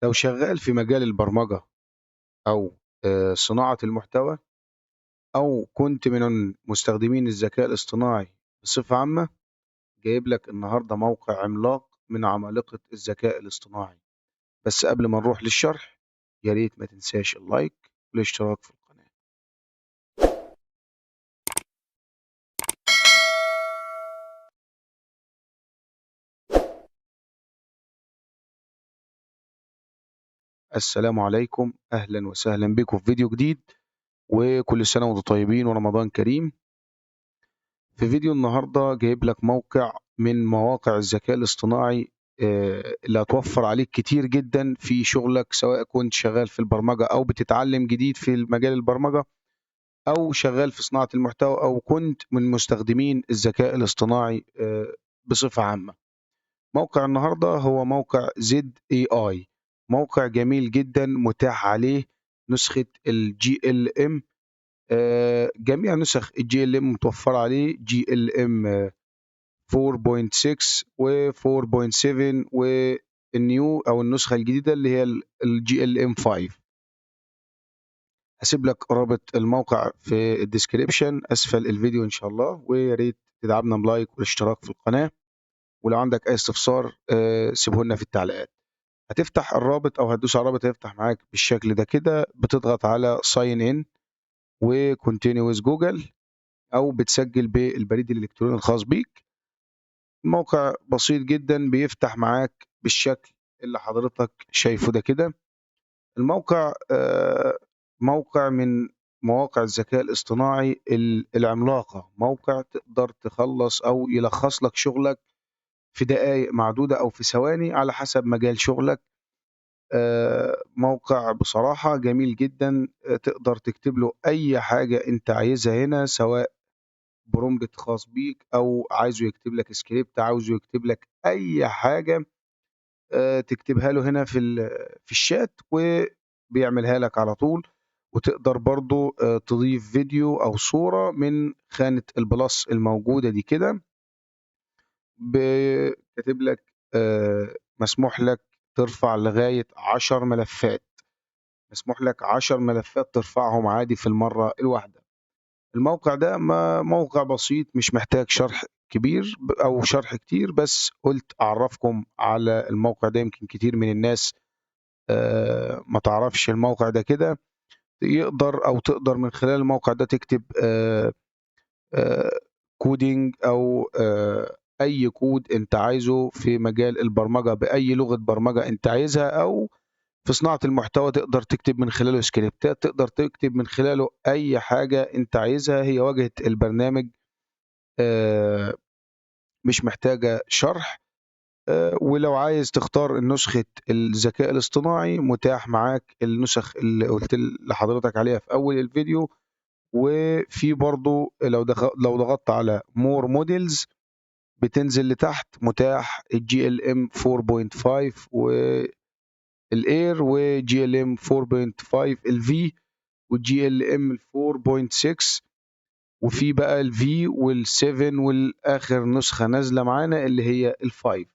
لو شغال في مجال البرمجة أو صناعة المحتوى، أو كنت من مستخدمين الذكاء الاصطناعي بصفة عامة، جايب لك النهاردة موقع عملاق من عمالقة الذكاء الاصطناعي. بس قبل ما نروح للشرح، يا ريت ما تنساش اللايك والاشتراك في القناة. السلام عليكم، أهلا وسهلا بكم في فيديو جديد، وكل سنة وانتم طيبين ورمضان كريم. في فيديو النهاردة جايب لك موقع من مواقع الذكاء الاصطناعي اللي هتوفر عليك كتير جدا في شغلك، سواء كنت شغال في البرمجة أو بتتعلم جديد في مجال البرمجة، أو شغال في صناعة المحتوى، أو كنت من مستخدمين الذكاء الاصطناعي بصفة عامة. موقع النهاردة هو موقع ZAI، موقع جميل جدا متاح عليه نسخة GLM. جميع نسخ GLM متوفرة عليه، GLM 4.6 و 4.7 والنيو او النسخه الجديده اللي هي GLM 5. هسيب لك رابط الموقع في الديسكريبشن اسفل الفيديو ان شاء الله، ويا ريت تدعمنا بلايك والاشتراك في القناه، ولو عندك اي استفسار سيبه لنا في التعليقات. هتفتح الرابط او هتدوس على الرابط، هيفتح معاك بالشكل ده كده، بتضغط على ساين ان وكونتينيو ويز جوجل، او بتسجل بالبريد الالكتروني الخاص بيك. موقع بسيط جدا بيفتح معاك بالشكل اللي حضرتك شايفه ده كده. الموقع موقع من مواقع الذكاء الاصطناعي العملاقة، موقع تقدر تخلص أو يلخص لك شغلك في دقائق معدودة أو في ثواني على حسب مجال شغلك. موقع بصراحة جميل جدا، تقدر تكتب له أي حاجة أنت عايزها هنا، سواء برومبت خاص بيك، او عايزه يكتب لك سكريبت، عاوزه يكتب لك اي حاجه تكتبها له هنا في الشات وبيعملها لك على طول. وتقدر برضو تضيف فيديو او صوره من خانه البلس الموجوده دي كده. كاتب لك مسموح لك ترفع لغايه 10 ملفات، مسموح لك 10 ملفات ترفعهم عادي في المره الواحده. الموقع ده موقع بسيط، مش محتاج شرح كبير او شرح كتير، بس قلت اعرفكم على الموقع ده، يمكن كتير من الناس ما تعرفش الموقع ده كده. تقدر من خلال الموقع ده تكتب كودينج او اي كود انت عايزه في مجال البرمجة، باي لغة برمجة انت عايزها، او في صناعة المحتوى تقدر تكتب من خلاله سكريبتات، تقدر تكتب من خلاله أي حاجة أنت عايزها. هي واجهة البرنامج مش محتاجة شرح. ولو عايز تختار نسخة الذكاء الاصطناعي، متاح معاك النسخ اللي قلت لحضرتك عليها في أول الفيديو. وفي برضو لو ضغطت على مور موديلز بتنزل لتحت، متاح GLM 4.5 والاير وGLM 4.5 الفي والGLM 4.6، وفي بقى الفي وال7 والاخر نسخه نازله معانا اللي هي ال5.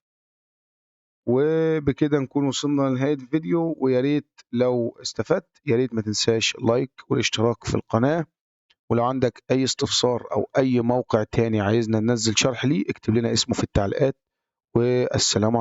وبكده نكون وصلنا لنهايه الفيديو، ويا ريت لو استفدت يا ريت ما تنساش اللايك والاشتراك في القناه. ولو عندك اي استفسار او اي موقع تاني عايزنا ننزل شرح ليه، اكتب لنا اسمه في التعليقات. والسلام عليكم.